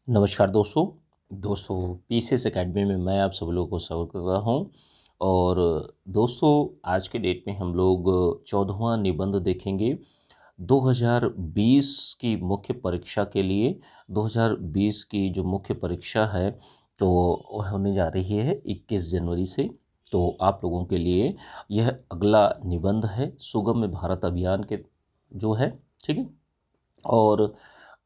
नमस्कार दोस्तों PCS academy में मैं आप सब लोगों को स्वागत कर रहा हूं। और दोस्तों, आज के डेट में हम लोग 14वां निबंध देखेंगे 2020 की मुख्य परीक्षा के लिए। 2020 की जो मुख्य परीक्षा है तो वह होने जा रही है 21 जनवरी से। तो आप लोगों के लिए यह अगला निबंध है सुगम्य भारत अभियान के जो है, ठीक है। और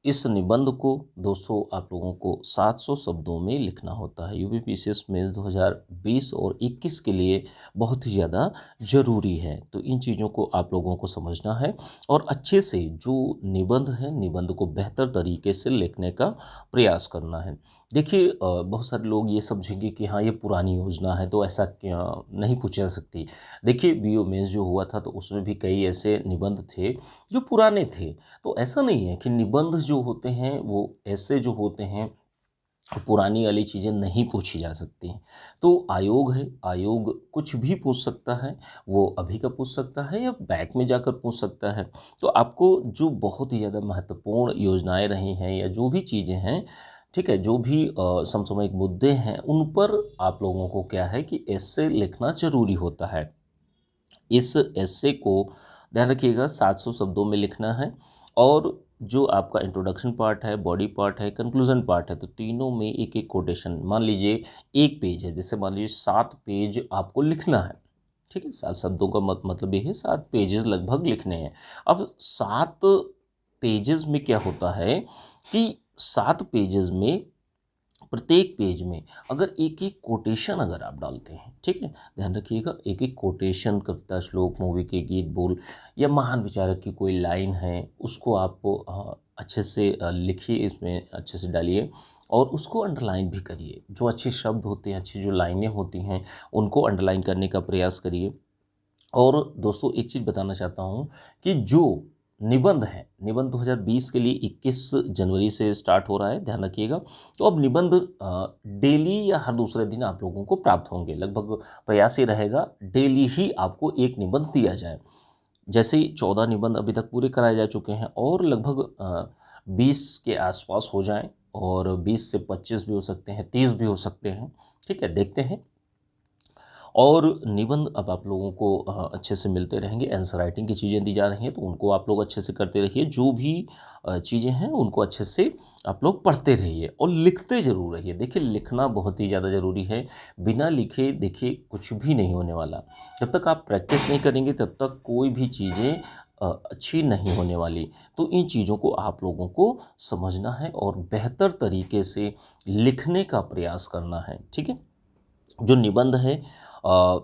इस निबंध को दोस्तों आप लोगों को 700 शब्दों में लिखना होता है। यूपीपीसीएस में 2020 और 21 के लिए बहुत ही ज़्यादा ज़रूरी है। तो इन चीज़ों को आप लोगों को समझना है और अच्छे से जो निबंध है निबंध को बेहतर तरीके से लिखने का प्रयास करना है। देखिए, बहुत सारे लोग ये समझेंगे कि हाँ, ये पुरानी योजना है तो ऐसा क्या नहीं पूछा जा सकती। देखिए, बीओ मेंस जो हुआ था तो उसमें भी कई ऐसे निबंध थे जो पुराने थे। तो ऐसा नहीं है कि निबंध जो होते हैं वो ऐसे जो होते हैं पुरानी वाली चीज़ें नहीं पूछी जा सकती हैं। तो आयोग है, आयोग कुछ भी पूछ सकता है। वो अभी का पूछ सकता है या बैक में जाकर पूछ सकता है। तो आपको जो बहुत ही ज़्यादा महत्वपूर्ण योजनाएं रही हैं या जो भी चीज़ें हैं, ठीक है, जो भी समसामयिक मुद्दे हैं उन पर आप लोगों को क्या है कि ऐसे लिखना ज़रूरी होता है। इस एस्से को ध्यान रखिएगा 700 शब्दों में लिखना है। और जो आपका इंट्रोडक्शन पार्ट है, बॉडी पार्ट है, कंक्लूजन पार्ट है, तो तीनों में एक एक कोटेशन। मान लीजिए एक पेज है, जैसे मान लीजिए 7 पेज आपको लिखना है, ठीक है। 7 शब्दों का मतलब ये है 7 पेजेस लगभग लिखने हैं। अब 7 पेजेस में क्या होता है कि 7 पेजेस में प्रत्येक पेज में अगर एक एक कोटेशन अगर आप डालते हैं, ठीक है, ध्यान रखिएगा, एक एक कोटेशन, कविता, श्लोक, मूवी के गीत, बोल या महान विचारक की कोई लाइन है उसको आप अच्छे से लिखिए, इसमें अच्छे से डालिए और उसको अंडरलाइन भी करिए। जो अच्छे शब्द होते हैं, अच्छी जो लाइनें होती हैं उनको अंडरलाइन करने का प्रयास करिए। और दोस्तों, एक चीज़ बताना चाहता हूँ कि जो निबंध है, निबंध 2020 के लिए 21 जनवरी से स्टार्ट हो रहा है, ध्यान रखिएगा। तो अब निबंध डेली या हर दूसरे दिन आप लोगों को प्राप्त होंगे। लगभग प्रयास ये रहेगा डेली ही आपको एक निबंध दिया जाए। जैसे ही 14 निबंध अभी तक पूरे कराए जा चुके हैं और लगभग 20 के आसपास हो जाएं, और 20 से 25 भी हो सकते हैं, 30 भी हो सकते हैं, ठीक है, देखते हैं। और निबंध अब आप लोगों को अच्छे से मिलते रहेंगे। आंसर राइटिंग की चीज़ें दी जा रही हैं तो उनको आप लोग अच्छे से करते रहिए। जो भी चीज़ें हैं उनको अच्छे से आप लोग पढ़ते रहिए और लिखते ज़रूर रहिए। देखिए, लिखना बहुत ही ज़्यादा ज़रूरी है। बिना लिखे देखिए कुछ भी नहीं होने वाला। जब तक आप प्रैक्टिस नहीं करेंगे तब तक कोई भी चीज़ें अच्छी नहीं होने वाली। तो इन चीज़ों को आप लोगों को समझना है और बेहतर तरीके से लिखने का प्रयास करना है, ठीक है। जो निबंध है, अ,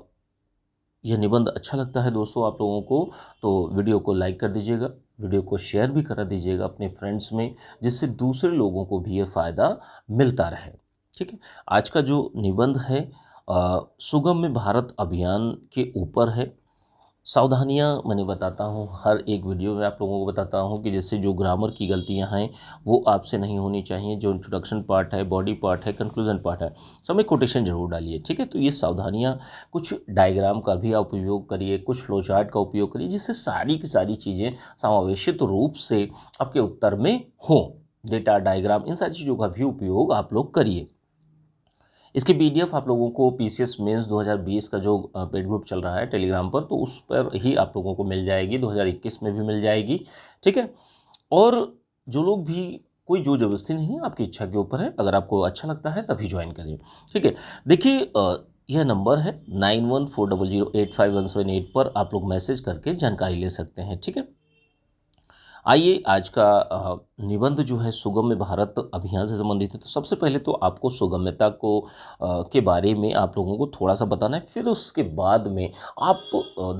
यह निबंध अच्छा लगता है दोस्तों आप लोगों को तो वीडियो को लाइक कर दीजिएगा, वीडियो को शेयर भी करा दीजिएगा अपने फ्रेंड्स में, जिससे दूसरे लोगों को भी ये फ़ायदा मिलता रहे, ठीक है। आज का जो निबंध है सुगम्य भारत अभियान के ऊपर है। सावधानियां मैंने बताता हूँ, हर एक वीडियो में आप लोगों को बताता हूँ कि जैसे जो ग्रामर की गलतियाँ हैं वो आपसे नहीं होनी चाहिए। जो इंट्रोडक्शन पार्ट है, बॉडी पार्ट है, कंक्लूजन पार्ट है, सब में कोटेशन जरूर डालिए, ठीक है। तो ये सावधानियाँ, कुछ डायग्राम का भी आप उपयोग करिए, कुछ फ्लो चार्ट का उपयोग करिए, जिससे सारी की सारी चीज़ें समावेशित रूप से आपके उत्तर में हों। डेटा, डायग्राम, इन सारी चीज़ों का भी उपयोग आप लोग करिए। इसकी पीडीएफ आप लोगों को पीसीएस मेंस 2020 का जो पेड ग्रुप चल रहा है टेलीग्राम पर, तो उस पर ही आप लोगों को मिल जाएगी। 2021 में भी मिल जाएगी, ठीक है। और जो लोग भी, कोई जो ज़बरदस्ती नहीं है, आपकी इच्छा के ऊपर है। अगर आपको अच्छा लगता है तभी ज्वाइन करें, ठीक है। देखिए, यह नंबर है 9140085178 पर आप लोग मैसेज करके जानकारी ले सकते हैं, ठीक है। आइए, आज का निबंध जो है सुगम्य भारत अभियान से संबंधित है। तो सबसे पहले तो आपको सुगम्यता को के बारे में आप लोगों को थोड़ा सा बताना है। फिर उसके बाद में आप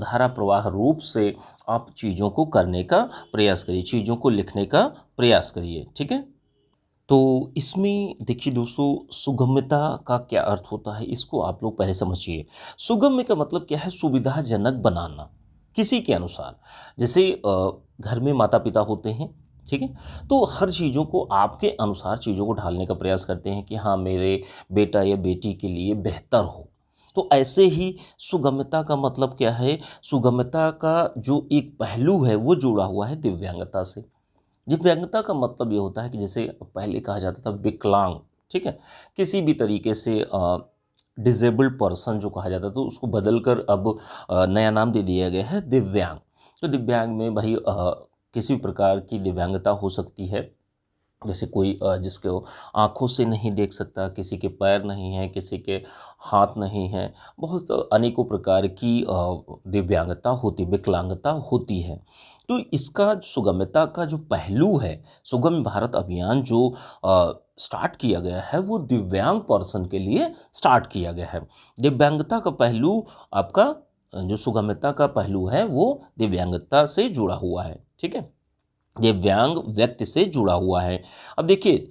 धारा प्रवाह रूप से आप चीज़ों को करने का प्रयास करिए, चीज़ों को लिखने का प्रयास करिए, ठीक है। तो इसमें देखिए दोस्तों, सुगम्यता का क्या अर्थ होता है इसको आप लोग पहले समझिए। सुगम्य का मतलब क्या है? सुविधाजनक बनाना किसी के अनुसार। जैसे घर में माता पिता होते हैं, ठीक है, तो हर चीज़ों को आपके अनुसार चीज़ों को ढालने का प्रयास करते हैं कि हाँ, मेरे बेटा या बेटी के लिए बेहतर हो। तो ऐसे ही सुगम्यता का मतलब क्या है? सुगम्यता का जो एक पहलू है वो जुड़ा हुआ है दिव्यांगता से। दिव्यांगता का मतलब ये होता है कि जैसे पहले कहा जाता था विकलांग, ठीक है, किसी भी तरीके से डिजेबल्ड पर्सन जो कहा जाता था उसको बदलकर अब नया नाम दे दिया गया है दिव्यांग। तो दिव्यांग में भाई किसी भी प्रकार की दिव्यांगता हो सकती है, जैसे कोई जिसको आँखों से नहीं देख सकता, किसी के पैर नहीं हैं, किसी के हाथ नहीं हैं, बहुत अनेकों प्रकार की दिव्यांगता होती, विकलांगता होती है। तो इसका सुगम्यता का जो पहलू है, सुगम्य भारत अभियान जो स्टार्ट किया गया है वो दिव्यांग पर्सन के लिए स्टार्ट किया गया है। दिव्यांगता का पहलू आपका जो सुगम्यता का पहलू है वो दिव्यांगता से जुड़ा हुआ है, ठीक है, दिव्यांग व्यक्ति से जुड़ा हुआ है। अब देखिए,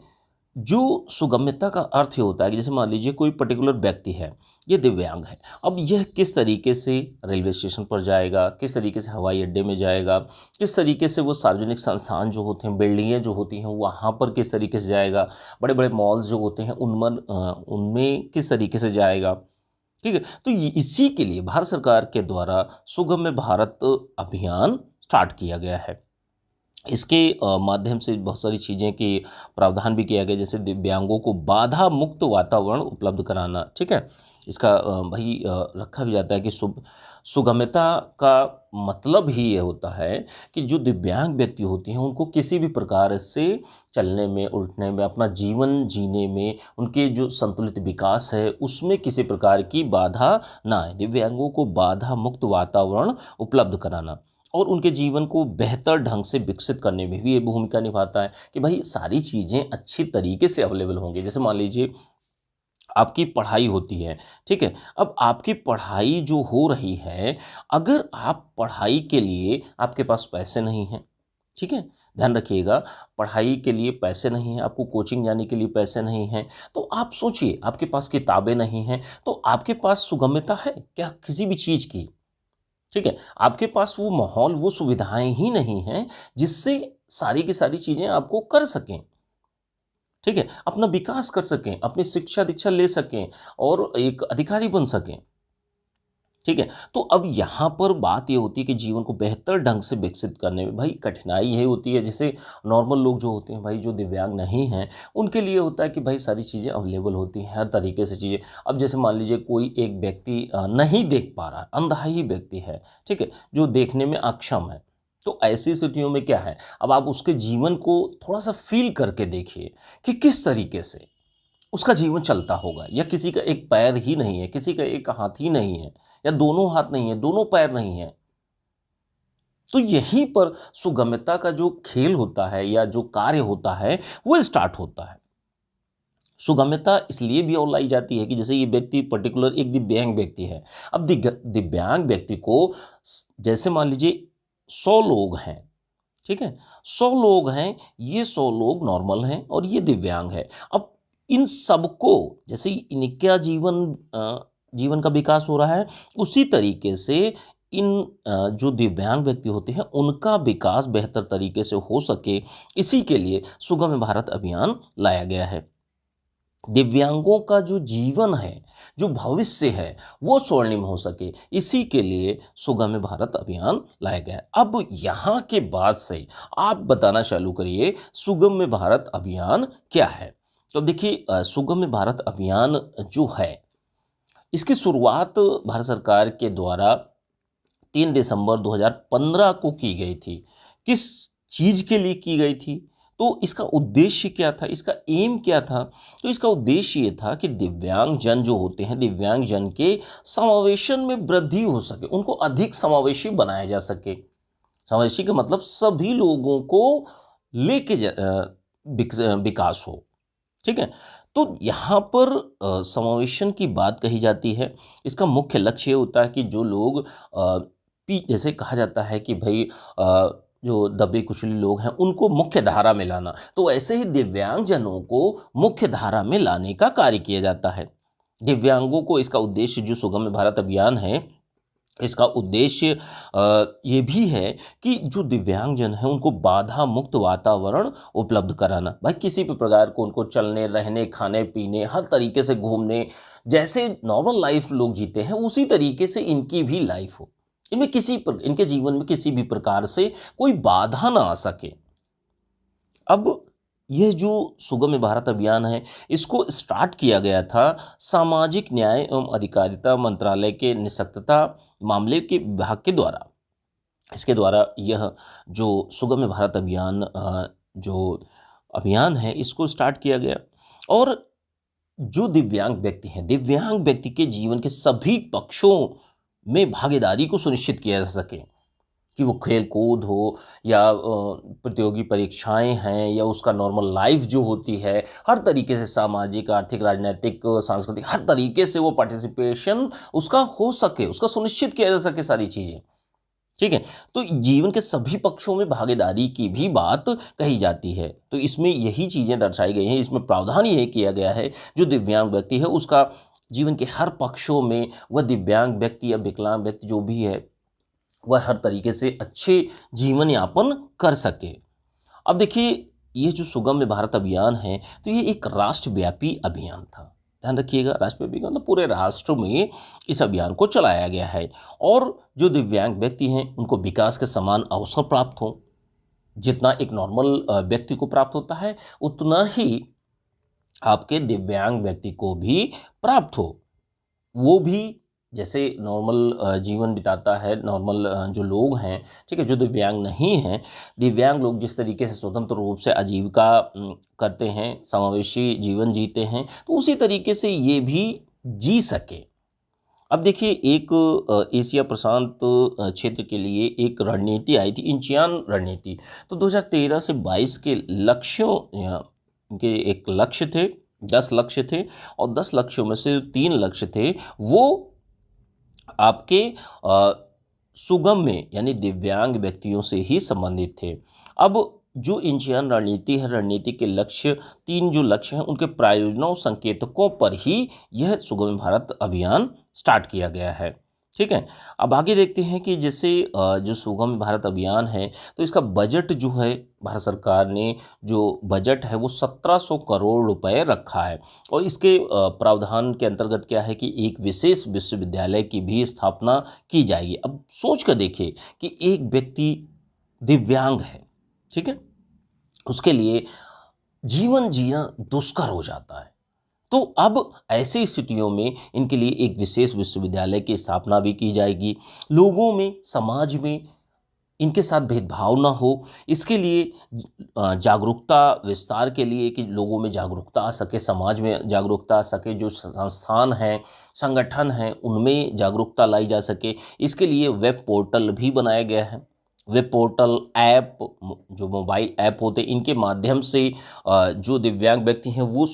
जो सुगम्यता का अर्थ ये होता है कि जैसे मान लीजिए कोई पर्टिकुलर व्यक्ति है, ये दिव्यांग है, अब यह किस तरीके से रेलवे स्टेशन पर जाएगा, किस तरीके से हवाई अड्डे में जाएगा, किस तरीके से वो सार्वजनिक संस्थान जो होते हैं, बिल्डिंगें जो होती हैं वहाँ पर किस तरीके से जाएगा, बड़े बड़े मॉल्स जो होते हैं उनमें किस तरीके से जाएगा, ठीक है। तो इसी के लिए भारत सरकार के द्वारा सुगम्य भारत अभियान स्टार्ट किया गया है। इसके माध्यम से बहुत सारी चीज़ें की प्रावधान भी किया गया, जैसे दिव्यांगों को बाधा मुक्त वातावरण उपलब्ध कराना, ठीक है। इसका भाई रखा भी जाता है कि सुगम्यता का मतलब ही ये होता है कि जो दिव्यांग व्यक्ति होती हैं उनको किसी भी प्रकार से चलने में, उठने में, अपना जीवन जीने में, उनके जो संतुलित विकास है उसमें किसी प्रकार की बाधा ना आए। दिव्यांगों को बाधा मुक्त वातावरण उपलब्ध कराना और उनके जीवन को बेहतर ढंग से विकसित करने में भी ये भूमिका निभाता है कि भाई सारी चीज़ें अच्छी तरीके से अवेलेबल होंगी। जैसे मान लीजिए आपकी पढ़ाई होती है, ठीक है, अब आपकी पढ़ाई जो हो रही है, अगर आप पढ़ाई के लिए आपके पास पैसे नहीं हैं, ठीक है, ध्यान रखिएगा, पढ़ाई के लिए पैसे नहीं हैं, आपको कोचिंग जाने के लिए पैसे नहीं हैं, तो आप सोचिए आपके पास किताबें नहीं हैं, तो आपके पास सुगम्यता है क्या किसी भी चीज़ की? ठीक है, आपके पास वो माहौल, वो सुविधाएं ही नहीं हैं जिससे सारी की सारी चीज़ें आपको कर सकें, ठीक है, अपना विकास कर सकें, अपनी शिक्षा दीक्षा ले सकें और एक अधिकारी बन सकें, ठीक है। तो अब यहाँ पर बात ये होती है कि जीवन को बेहतर ढंग से विकसित करने में भाई कठिनाई यही होती है, जैसे नॉर्मल लोग जो होते हैं भाई, जो दिव्यांग नहीं हैं, उनके लिए होता है कि भाई सारी चीज़ें अवेलेबल होती हैं, हर तरीके से चीज़ें। अब जैसे मान लीजिए कोई एक व्यक्ति नहीं देख पा रहा, अंधा ही व्यक्ति है, ठीक है, जो देखने में अक्षम है, तो ऐसी स्थितियों में क्या है, अब आप उसके जीवन को थोड़ा सा फील करके देखिए कि किस तरीके से उसका जीवन चलता होगा, या किसी का एक पैर ही नहीं है, किसी का एक हाथ ही नहीं है, या दोनों हाथ नहीं है, दोनों पैर नहीं है। तो यहीं पर सुगम्यता का जो खेल होता है या जो कार्य होता है वो स्टार्ट होता है। सुगम्यता इसलिए भी और लाई जाती है कि जैसे ये व्यक्ति पर्टिकुलर एक दिव्यांग व्यक्ति है, अब दिव्यांग व्यक्ति को जैसे मान लीजिए 100 लोग हैं, ठीक है, 100 लोग हैं, ये 100 लोग नॉर्मल हैं और ये दिव्यांग है। अब इन सबको जैसे इनका जीवन का विकास हो रहा है, उसी तरीके से इन जो दिव्यांग व्यक्ति होते हैं उनका विकास बेहतर तरीके से हो सके, इसी के लिए सुगम्य भारत अभियान लाया गया है। दिव्यांगों का जो जीवन है, जो भविष्य है, वो स्वर्णिम हो सके, इसी के लिए सुगम्य भारत अभियान लाया गया है। अब यहाँ के बाद से आप बताना चालू करिए सुगम्य भारत अभियान क्या है। तो देखिए, सुगम्य भारत अभियान जो है, इसकी शुरुआत भारत सरकार के द्वारा 3 दिसंबर 2015 को की गई थी। किस चीज़ के लिए की गई थी? तो इसका उद्देश्य क्या था, इसका एम क्या था? तो इसका उद्देश्य ये था कि दिव्यांग जन जो होते हैं, दिव्यांग जन के समावेशन में वृद्धि हो सके, उनको अधिक समावेशी बनाया जा सके। समावेशी का मतलब सभी लोगों को लेके विकास हो, ठीक है। तो यहाँ पर समावेशन की बात कही जाती है। इसका मुख्य लक्ष्य ये होता है कि जो लोग जैसे कहा जाता है कि भाई जो दबे कुचले लोग हैं उनको मुख्य धारा में लाना, तो ऐसे ही दिव्यांगजनों को मुख्य धारा में लाने का कार्य किया जाता है। दिव्यांगों को इसका उद्देश्य जो सुगम्य भारत अभियान है, इसका उद्देश्य ये भी है कि जो दिव्यांगजन हैं उनको बाधा मुक्त वातावरण उपलब्ध कराना। भाई किसी भी प्रकार को उनको चलने, रहने, खाने पीने, हर तरीके से घूमने, जैसे नॉर्मल लाइफ लोग जीते हैं उसी तरीके से इनकी भी लाइफ हो, इनमें इनके जीवन में किसी भी प्रकार से कोई बाधा ना आ सके। अब यह जो सुगम्य भारत अभियान है, इसको स्टार्ट किया गया था सामाजिक न्याय एवं अधिकारिता मंत्रालय के निःशक्तता मामले के विभाग के द्वारा। इसके द्वारा यह जो सुगम्य भारत अभियान जो अभियान है, इसको स्टार्ट किया गया। और जो दिव्यांग व्यक्ति हैं, दिव्यांग व्यक्ति के जीवन के सभी पक्षों में भागीदारी को सुनिश्चित किया जा सके, कि वो खेल कूद हो या प्रतियोगी परीक्षाएं हैं या उसका नॉर्मल लाइफ जो होती है, हर तरीके से सामाजिक, आर्थिक, राजनीतिक, सांस्कृतिक, हर तरीके से वो पार्टिसिपेशन उसका हो सके, उसका सुनिश्चित किया जा सके सारी चीज़ें। ठीक है, तो जीवन के सभी पक्षों में भागीदारी की भी बात कही जाती है। तो इसमें यही चीज़ें दर्शाई गई हैं, इसमें प्रावधान यही किया गया है, जो दिव्यांग व्यक्ति है उसका जीवन के हर पक्षों में वह दिव्यांग व्यक्ति या विकलांग व्यक्ति जो भी है, वह हर तरीके से अच्छे जीवन यापन कर सके। अब देखिए, ये जो सुगम्य भारत अभियान है, तो ये एक राष्ट्रव्यापी अभियान था। ध्यान रखिएगा, राष्ट्रव्यापी मतलब पूरे राष्ट्र में इस अभियान को चलाया गया है। और जो दिव्यांग व्यक्ति हैं, उनको विकास के समान अवसर प्राप्त हो। जितना एक नॉर्मल व्यक्ति को प्राप्त होता है, उतना ही आपके दिव्यांग व्यक्ति को भी प्राप्त हो। वो भी जैसे नॉर्मल जीवन बिताता है, नॉर्मल जो लोग हैं, ठीक है, जो दिव्यांग नहीं हैं, दिव्यांग लोग जिस तरीके से स्वतंत्र रूप से आजीविका करते हैं, समावेशी जीवन जीते हैं, तो उसी तरीके से ये भी जी सके। अब देखिए, एक एशिया प्रशांत क्षेत्र के लिए एक रणनीति आई थी, इंचियान रणनीति। तो 2013 से 22 के लक्ष्यों के एक लक्ष्य थे, 10 लक्ष्य थे, और 10 लक्ष्यों में से 3 लक्ष्य थे वो आपके सुगम्य यानी दिव्यांग व्यक्तियों से ही संबंधित थे। अब जो इंचियान रणनीति है, रणनीति के लक्ष्य 3 जो लक्ष्य हैं, उनके प्रायोजनों संकेतकों पर ही यह सुगम्य भारत अभियान स्टार्ट किया गया है। ठीक है, अब आगे देखते हैं कि जैसे जो सुगम्य भारत अभियान है, तो इसका बजट जो है, भारत सरकार ने जो बजट है वो 1700 करोड़ रुपए रखा है। और इसके प्रावधान के अंतर्गत क्या है कि एक विशेष विश्वविद्यालय की भी स्थापना की जाएगी। अब सोच कर देखिए कि एक व्यक्ति दिव्यांग है, ठीक है, उसके लिए जीवन जीना दुष्कर हो जाता है। तो अब ऐसी स्थितियों में इनके लिए एक विशेष विश्वविद्यालय की स्थापना भी की जाएगी। लोगों में, समाज में इनके साथ भेदभाव ना हो, इसके लिए जागरूकता विस्तार के लिए, कि लोगों में जागरूकता आ सके, समाज में जागरूकता आ सके, जो संस्थान हैं, संगठन हैं, उनमें जागरूकता लाई जा सके, इसके लिए वेब पोर्टल भी बनाया गया है। वेब पोर्टल, ऐप, जो मोबाइल ऐप होते हैं, इनके माध्यम से जो दिव्यांग व्यक्ति हैं वो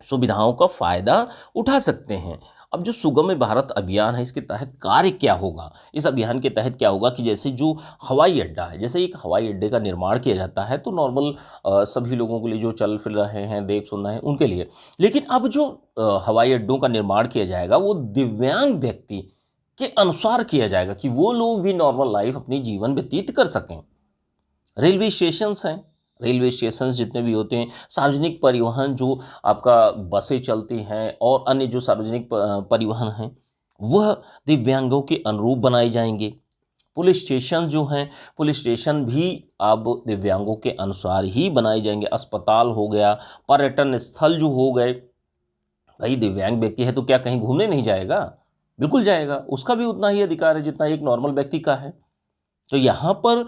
सुविधाओं का फ़ायदा उठा सकते हैं। अब जो सुगम्य भारत अभियान है, इसके तहत कार्य क्या होगा, इस अभियान के तहत क्या होगा कि जैसे जो हवाई अड्डा है, जैसे एक हवाई अड्डे का निर्माण किया जाता है, तो नॉर्मल सभी लोगों के लिए जो चल फिर रहे हैं, देख सुन रहे हैं, उनके लिए। लेकिन अब जो हवाई अड्डों का निर्माण किया जाएगा, वो दिव्यांग व्यक्ति के अनुसार किया जाएगा, कि वो लोग भी नॉर्मल लाइफ अपनी जीवन व्यतीत कर सकें। रेलवे स्टेशंस हैं, रेलवे स्टेशन जितने भी होते हैं, सार्वजनिक परिवहन जो आपका बसें चलती हैं और अन्य जो सार्वजनिक परिवहन हैं, वह दिव्यांगों के अनुरूप बनाए जाएंगे। पुलिस स्टेशन जो हैं, पुलिस स्टेशन भी अब दिव्यांगों के अनुसार ही बनाए जाएंगे। अस्पताल हो गया, पर्यटन स्थल जो हो गए, भाई दिव्यांग व्यक्ति है तो क्या कहीं घूमने नहीं जाएगा? बिल्कुल जाएगा, उसका भी उतना ही अधिकार है जितना एक नॉर्मल व्यक्ति का है। तो यहाँ पर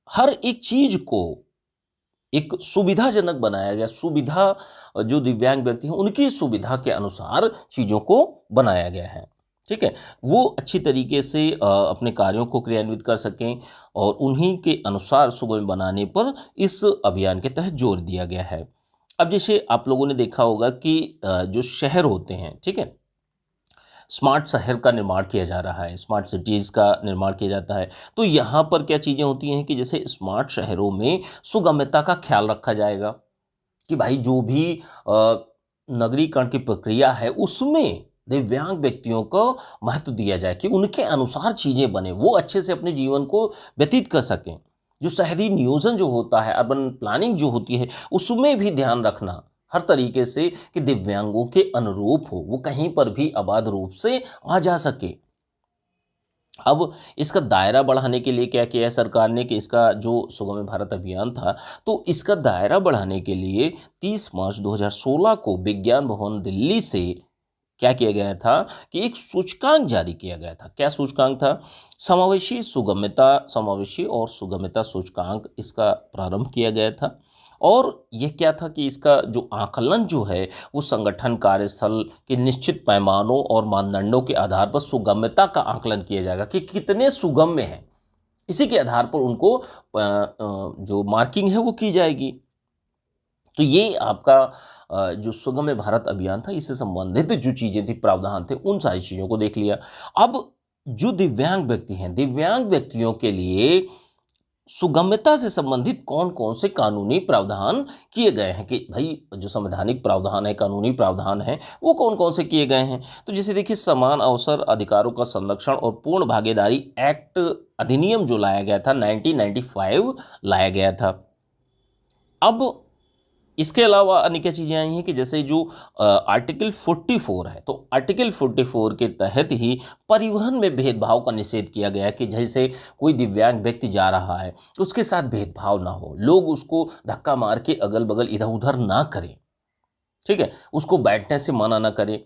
हर एक चीज को एक सुविधाजनक बनाया गया, सुविधा जो दिव्यांग व्यक्ति हैं उनकी सुविधा के अनुसार चीज़ों को बनाया गया है। ठीक है, वो अच्छी तरीके से अपने कार्यों को क्रियान्वित कर सकें, और उन्हीं के अनुसार सुगम बनाने पर इस अभियान के तहत जोर दिया गया है। अब जैसे आप लोगों ने देखा होगा कि जो शहर होते हैं, ठीक है, स्मार्ट शहर का निर्माण किया जा रहा है, स्मार्ट सिटीज़ का निर्माण किया जाता है। तो यहाँ पर क्या चीज़ें होती हैं कि जैसे स्मार्ट शहरों में सुगम्यता का ख्याल रखा जाएगा, कि भाई जो भी नगरीकरण की प्रक्रिया है उसमें दिव्यांग व्यक्तियों को महत्व दिया जाए, कि उनके अनुसार चीज़ें बने, वो अच्छे से अपने जीवन को व्यतीत कर सकें। जो शहरी नियोजन जो होता है, अर्बन प्लानिंग जो होती है, उसमें भी ध्यान रखना हर तरीके से कि दिव्यांगों के अनुरूप हो, वो कहीं पर भी अबाध रूप से आ जा सके। अब इसका दायरा बढ़ाने के लिए क्या किया है सरकार ने कि इसका जो सुगम्य भारत अभियान था, तो इसका दायरा बढ़ाने के लिए 30 मार्च 2016 को विज्ञान भवन दिल्ली से क्या किया गया था कि एक सूचकांक जारी किया गया था। क्या सूचकांक था? समावेशी और सुगम्यता सूचकांक, इसका प्रारंभ किया गया था। और यह क्या था कि इसका जो आकलन जो है वो संगठन, कार्यस्थल के निश्चित पैमानों और मानदंडों के आधार पर सुगम्यता का आकलन किया जाएगा कि कितने सुगम्य हैं। इसी के आधार पर उनको जो मार्किंग है वो की जाएगी। तो ये आपका जो सुगम्य भारत अभियान था, इससे संबंधित जो चीज़ें थी, प्रावधान थे, उन सारी चीज़ों को देख लिया। अब जो दिव्यांग व्यक्ति हैं, दिव्यांग व्यक्तियों के लिए सुगम्यता से संबंधित कौन कौन से कानूनी प्रावधान किए गए हैं कि भाई जो संवैधानिक प्रावधान है, कानूनी प्रावधान है, वो कौन कौन से किए गए हैं। तो जैसे देखिए, समान अवसर अधिकारों का संरक्षण और पूर्ण भागीदारी एक्ट अधिनियम जो लाया गया था 1995 लाया गया था। अब इसके अलावा अन्य क्या चीज़ें आई हैं कि जैसे जो आर्टिकल 44 है, तो आर्टिकल 44 के तहत ही परिवहन में भेदभाव का निषेध किया गया है कि जैसे कोई दिव्यांग व्यक्ति जा रहा है तो उसके साथ भेदभाव ना हो, लोग उसको धक्का मार के अगल बगल इधर उधर ना करें, ठीक है, उसको बैठने से मना ना करें।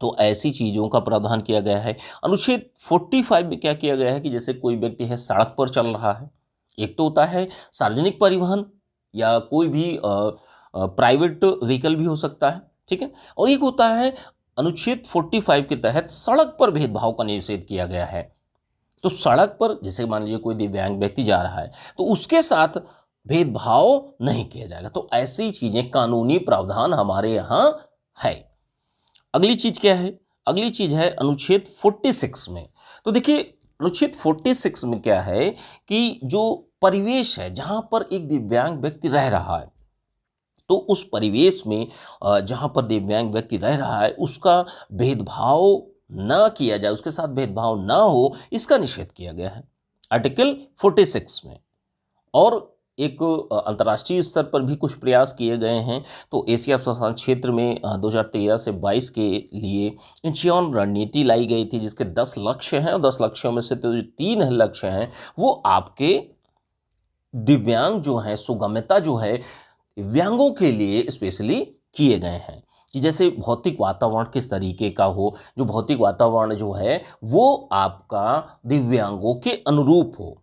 तो ऐसी चीज़ों का प्रावधान किया गया है। अनुच्छेद 45 में क्या किया गया है कि जैसे कोई व्यक्ति है सड़क पर चल रहा है, एक तो होता है सार्वजनिक परिवहन या कोई भी प्राइवेट व्हीकल भी हो सकता है, ठीक है, और एक होता है अनुच्छेद 45 के तहत सड़क पर भेदभाव का निषेध किया गया है। तो सड़क पर जैसे मान लीजिए कोई दिव्यांग व्यक्ति जा रहा है तो उसके साथ भेदभाव नहीं किया जाएगा। तो ऐसी चीजें, कानूनी प्रावधान हमारे यहाँ है। अगली चीज क्या है? अगली चीज है अनुच्छेद 46 में। तो देखिए, अनुच्छेद 46 में क्या है कि जो परिवेश है जहां पर एक दिव्यांग व्यक्ति रह रहा है, तो उस परिवेश में जहां पर दिव्यांग व्यक्ति रह रहा है उसका भेदभाव ना किया जाए, उसके साथ भेदभाव ना हो, इसका निषेध किया गया है आर्टिकल 46 में। और एक अंतर्राष्ट्रीय स्तर पर भी कुछ प्रयास किए गए हैं। तो एशिया प्रशांत क्षेत्र में 2013 से 22 के लिए इंचियन रणनीति लाई गई थी, जिसके 10 लक्ष्य हैं और 10 लक्ष्यों में से तो जो 3 लक्ष्य हैं वो आपके दिव्यांग जो हैं, सुगम्यता जो है दिव्यांगों के लिए स्पेशली किए गए हैं कि जैसे भौतिक वातावरण किस तरीके का हो, जो भौतिक वातावरण जो है वो आपका दिव्यांगों के अनुरूप हो,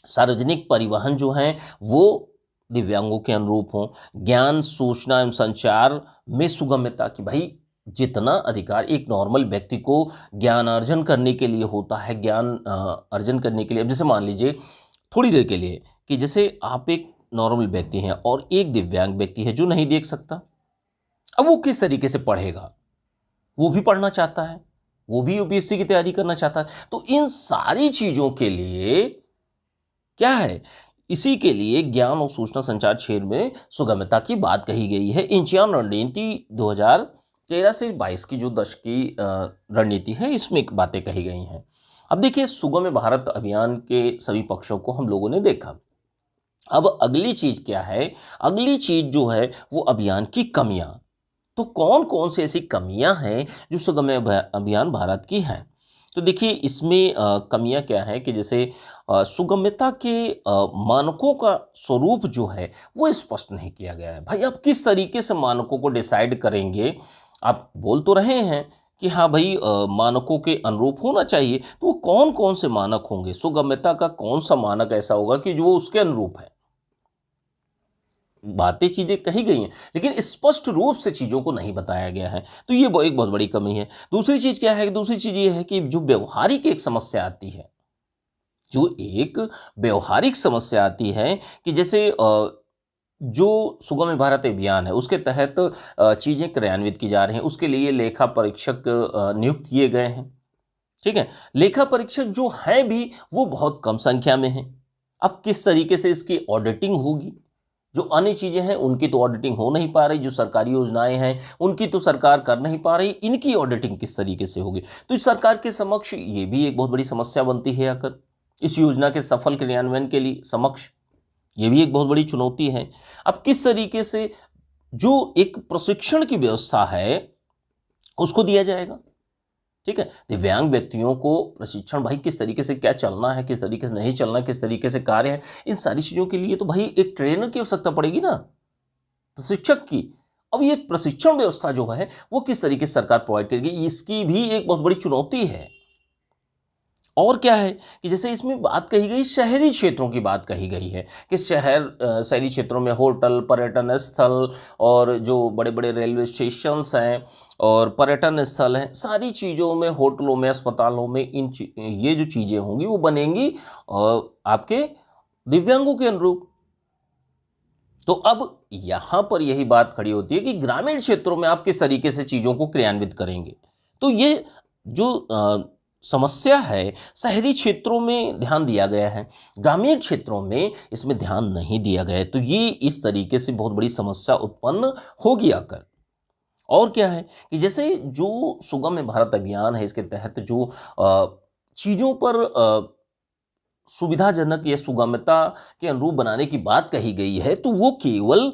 सार्वजनिक परिवहन जो है वो दिव्यांगों के अनुरूप हो, ज्ञान, सूचना एवं संचार में सुगम्यता कि भाई जितना अधिकार एक नॉर्मल व्यक्ति को ज्ञान अर्जन करने के लिए होता है, ज्ञान अर्जन करने के लिए, अब जैसे मान लीजिए थोड़ी देर के लिए कि जैसे आप एक नॉर्मल व्यक्ति हैं और एक दिव्यांग व्यक्ति है जो नहीं देख सकता, अब वो किस तरीके से पढ़ेगा? वो भी पढ़ना चाहता है, वो भी यूपीएससी की तैयारी करना चाहता है। तो इन सारी चीजों के लिए क्या है, इसी के लिए ज्ञान और सूचना संचार क्षेत्र में सुगम्यता की बात कही गई है। इंचियन रणनीति 2013 से 22 की जो दशक की रणनीति है, इसमें एक बातें कही गई हैं। अब देखिए, सुगम्य भारत अभियान के सभी पक्षों को हम लोगों ने देखा। अब अगली चीज क्या है? अगली चीज जो है वो अभियान की कमियां। तो कौन कौन सी ऐसी कमियां हैं जो सुगम्य अभियान भारत की हैं? तो देखिए, इसमें कमियां क्या है कि जैसे सुगम्यता के मानकों का स्वरूप जो है वो स्पष्ट नहीं किया गया है। भाई, आप किस तरीके से मानकों को डिसाइड करेंगे? आप बोल तो रहे हैं कि हाँ भाई, मानकों के अनुरूप होना चाहिए, तो वो कौन कौन से मानक होंगे? सुगम्यता का कौन सा मानक ऐसा होगा कि जो उसके अनुरूप है? बातें, चीजें कही गई हैं लेकिन स्पष्ट रूप से चीजों को नहीं बताया गया है। तो ये एक बहुत बड़ी कमी है। दूसरी चीज क्या है? दूसरी चीज ये है कि जो व्यवहारिक एक समस्या आती है, जो एक व्यवहारिक समस्या आती है कि जैसे जो सुगम्य भारत अभियान है उसके तहत चीजें क्रियान्वित की जा रही हैं, उसके लिए लेखा परीक्षक नियुक्त किए गए हैं, ठीक है। लेखा परीक्षक जो हैं भी वो बहुत कम संख्या में हैं। अब किस तरीके से इसकी ऑडिटिंग होगी? जो अन्य चीजें हैं उनकी तो ऑडिटिंग हो नहीं पा रही, जो सरकारी योजनाएं हैं उनकी तो सरकार कर नहीं पा रही, इनकी ऑडिटिंग किस तरीके से होगी? तो इस सरकार के समक्ष ये भी एक बहुत बड़ी समस्या बनती है आकर इस योजना के सफल क्रियान्वयन के लिए समक्ष ये भी एक बहुत बड़ी चुनौती है। अब किस तरीके से जो एक प्रशिक्षण की व्यवस्था है उसको दिया जाएगा? ठीक है। दिव्यांग व्यक्तियों को प्रशिक्षण, भाई किस तरीके से क्या चलना है, किस तरीके से नहीं चलना है, किस तरीके से कार्य है, इन सारी चीज़ों के लिए तो भाई एक ट्रेनर की आवश्यकता पड़ेगी ना, प्रशिक्षक की। अब ये प्रशिक्षण व्यवस्था जो है वो किस तरीके से सरकार प्रोवाइड करेगी, इसकी भी एक बहुत बड़ी चुनौती है। और क्या है कि जैसे इसमें बात कही गई, शहरी क्षेत्रों की बात कही गई है कि शहरी क्षेत्रों में होटल, पर्यटन स्थल और जो बड़े बड़े रेलवे स्टेशंस हैं और पर्यटन स्थल हैं, सारी चीज़ों में, होटलों में, अस्पतालों में ये जो चीज़ें होंगी वो बनेंगी आपके दिव्यांगों के अनुरूप। तो अब यहाँ पर यही बात खड़ी होती है कि ग्रामीण क्षेत्रों में आप किस तरीके से चीज़ों को क्रियान्वित करेंगे। तो ये जो समस्या है, शहरी क्षेत्रों में ध्यान दिया गया है, ग्रामीण क्षेत्रों में इसमें ध्यान नहीं दिया गया है, तो ये इस तरीके से बहुत बड़ी समस्या उत्पन्न होगी आकर। और क्या है कि जैसे जो सुगम्य भारत अभियान है, इसके तहत जो चीज़ों पर सुविधाजनक या सुगमता के अनुरूप बनाने की बात कही गई है, तो वो केवल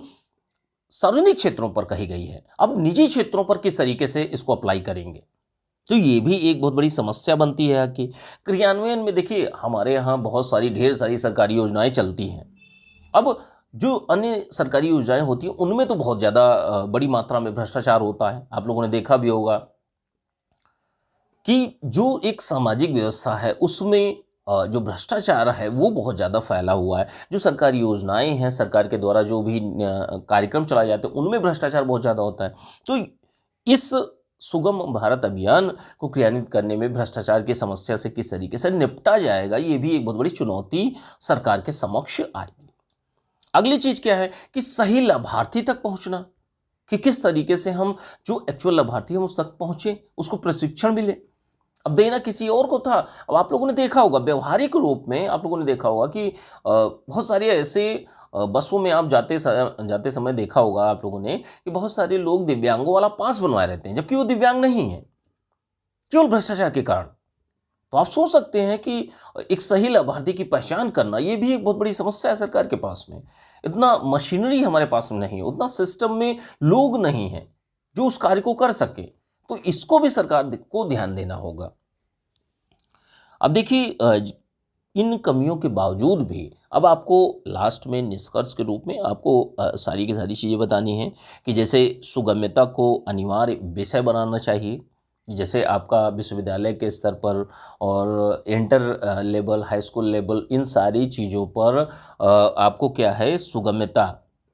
सार्वजनिक क्षेत्रों पर कही गई है। अब निजी क्षेत्रों पर किस तरीके से इसको अप्लाई करेंगे, तो ये भी एक बहुत बड़ी समस्या बनती है कि क्रियान्वयन में। देखिए, हमारे यहाँ बहुत सारी, ढेर सारी सरकारी योजनाएं चलती हैं। अब जो अन्य सरकारी योजनाएं होती हैं उनमें तो बहुत ज़्यादा बड़ी मात्रा में भ्रष्टाचार होता है। आप लोगों ने देखा भी होगा कि जो एक सामाजिक व्यवस्था है उसमें जो भ्रष्टाचार है वो बहुत ज़्यादा फैला हुआ है। जो सरकारी योजनाएं हैं, सरकार के द्वारा जो भी कार्यक्रम चलाए जाते हैं उनमें भ्रष्टाचार बहुत ज़्यादा होता है। तो इस सुगम भारत अभियान को क्रियान्वित करने में भ्रष्टाचार की समस्या से किस तरीके से निपटा जाएगा, ये भी एक बहुत बड़ी चुनौती सरकार के समक्ष आएगी। अगली चीज़ क्या है कि सही लाभार्थी तक पहुंचना, कि किस तरीके से हम जो एक्चुअल लाभार्थी हम उस तक पहुंचे, उसको प्रशिक्षण मिले। अब देना किसी और को था। अब आप लोगों ने देखा होगा, व्यवहारिक रूप में आप लोगों ने देखा होगा कि बहुत सारे ऐसे बसों में आप जाते समय देखा होगा आप लोगों ने कि बहुत सारे लोग दिव्यांगों वाला पास बनवाए रहते हैं, जबकि वो दिव्यांग नहीं है, केवल भ्रष्टाचार के कारण। तो आप सोच सकते हैं कि एक सही लाभार्थी की पहचान करना, ये भी एक बहुत बड़ी समस्या है सरकार के पास में। इतना मशीनरी हमारे पास में नहीं है, उतना सिस्टम में लोग नहीं हैं जो उस कार्य को कर सके। तो इसको भी सरकार को ध्यान देना होगा। अब देखिए, इन कमियों के बावजूद भी अब आपको लास्ट में निष्कर्ष के रूप में आपको सारी की सारी चीज़ें बतानी हैं कि जैसे सुगम्यता को अनिवार्य विषय बनाना चाहिए। जैसे आपका विश्वविद्यालय के स्तर पर और inter level, high school level, इन सारी चीज़ों पर आपको क्या है, सुगम्यता,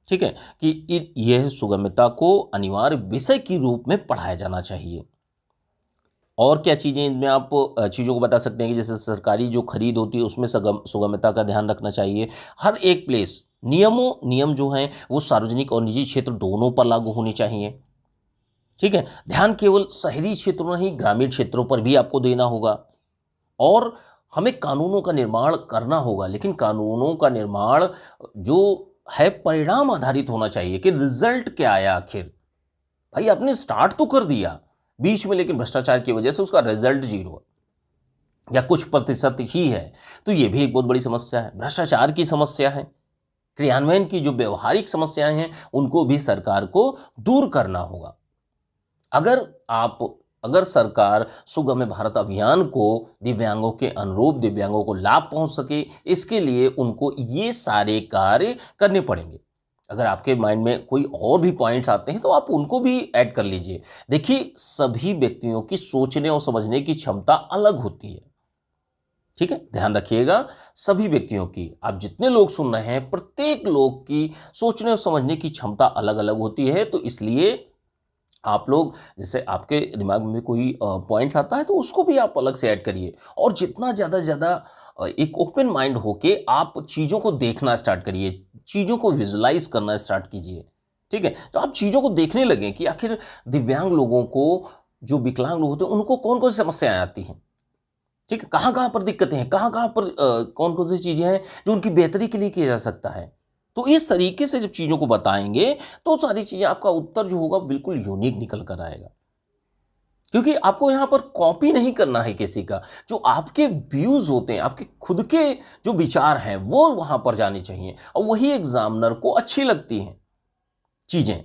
ठीक है, कि यह सुगम्यता को अनिवार्य विषय के रूप में पढ़ाया जाना चाहिए। और क्या चीज़ें इनमें आप चीज़ों को बता सकते हैं कि जैसे सरकारी जो खरीद होती है उसमें सुगमता का ध्यान रखना चाहिए। हर एक प्लेस नियम जो हैं वो सार्वजनिक और निजी क्षेत्र दोनों पर लागू होनी चाहिए। ठीक है, ध्यान केवल शहरी क्षेत्रों नहीं, ग्रामीण क्षेत्रों पर भी आपको देना होगा। और हमें कानूनों का निर्माण करना होगा, लेकिन कानूनों का निर्माण जो है परिणाम आधारित होना चाहिए कि रिजल्ट क्या आया आखिर। भाई आपने स्टार्ट तो कर दिया बीच में, लेकिन भ्रष्टाचार की वजह से उसका रिजल्ट 0 या कुछ प्रतिशत ही है, तो ये भी एक बहुत बड़ी समस्या है। भ्रष्टाचार की समस्या है, क्रियान्वयन की जो व्यवहारिक समस्याएं हैं उनको भी सरकार को दूर करना होगा। अगर सरकार सुगम्य भारत अभियान को दिव्यांगों के अनुरूप दिव्यांगों को लाभ पहुंच सके, इसके लिए उनको ये सारे कार्य करने पड़ेंगे। अगर आपके माइंड में कोई और भी पॉइंट्स आते हैं तो आप उनको भी ऐड कर लीजिए। देखिए, सभी व्यक्तियों की सोचने और समझने की क्षमता अलग होती है, ठीक है, ध्यान रखिएगा। सभी व्यक्तियों की, आप जितने लोग सुन रहे हैं, प्रत्येक लोग की सोचने और समझने की क्षमता अलग अलग होती है। तो इसलिए आप लोग, जैसे आपके दिमाग में कोई पॉइंट्स आता है तो उसको भी आप अलग से ऐड करिए, और जितना ज़्यादा ज़्यादा एक ओपन माइंड होके आप चीज़ों को देखना स्टार्ट करिए, चीज़ों को विजुलाइज करना स्टार्ट कीजिए। ठीक है, तो आप चीज़ों को देखने लगें कि आखिर दिव्यांग लोगों को, जो विकलांग लोग होते हैं, उनको कौन कौन सी समस्याएं आती हैं, ठीक है, कहाँ कहाँ पर दिक्कतें हैं, कहाँ कहाँ पर कौन कौन सी चीज़ें हैं जो उनकी बेहतरी के लिए किया जा सकता है। तो इस तरीके से जब चीज़ों को बताएंगे तो सारी चीज़ें, आपका उत्तर जो होगा बिल्कुल यूनिक निकल कर आएगा। क्योंकि आपको यहाँ पर कॉपी नहीं करना है किसी का, जो आपके व्यूज़ होते हैं, आपके खुद के जो विचार हैं वो वहाँ पर जाने चाहिए, और वही एग्जामिनर को अच्छी लगती हैं चीज़ें।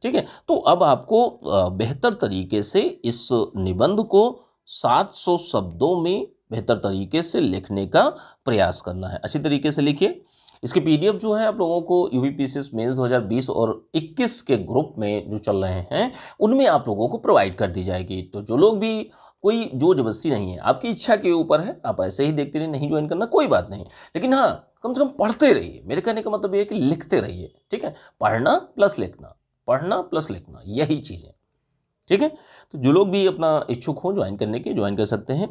ठीक है, तो अब आपको बेहतर तरीके से इस निबंध को 700 शब्दों में बेहतर तरीके से लिखने का प्रयास करना है। अच्छी तरीके से लिखिए। इसके पीडीएफ जो है आप लोगों को यूपीपीसीएस मेंस 2020 और 21 के ग्रुप में जो चल रहे हैं उनमें आप लोगों को प्रोवाइड कर दी जाएगी। तो जो लोग भी, कोई जोर जबरदस्ती नहीं है, आपकी इच्छा के ऊपर है, आप ऐसे ही देखते रहिए, नहीं ज्वाइन करना कोई बात नहीं, लेकिन हाँ कम से कम पढ़ते रहिए। मेरे कहने का मतलब ये है कि लिखते रहिए, ठीक है। पढ़ना प्लस लिखना, पढ़ना प्लस लिखना, यही चीज़ है, ठीक है। तो जो लोग भी अपना इच्छुक हो ज्वाइन करने के, ज्वाइन कर सकते हैं।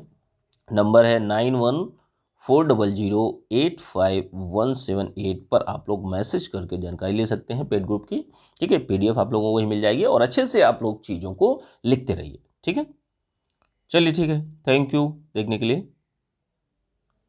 नंबर है 9140085178 पर आप लोग मैसेज करके जानकारी ले सकते हैं पेड ग्रुप की, ठीक है। पीडीएफ आप लोगों को ही मिल जाएगी और अच्छे से आप लोग चीज़ों को लिखते रहिए, ठीक है। चलिए ठीक है, थैंक यू देखने के लिए।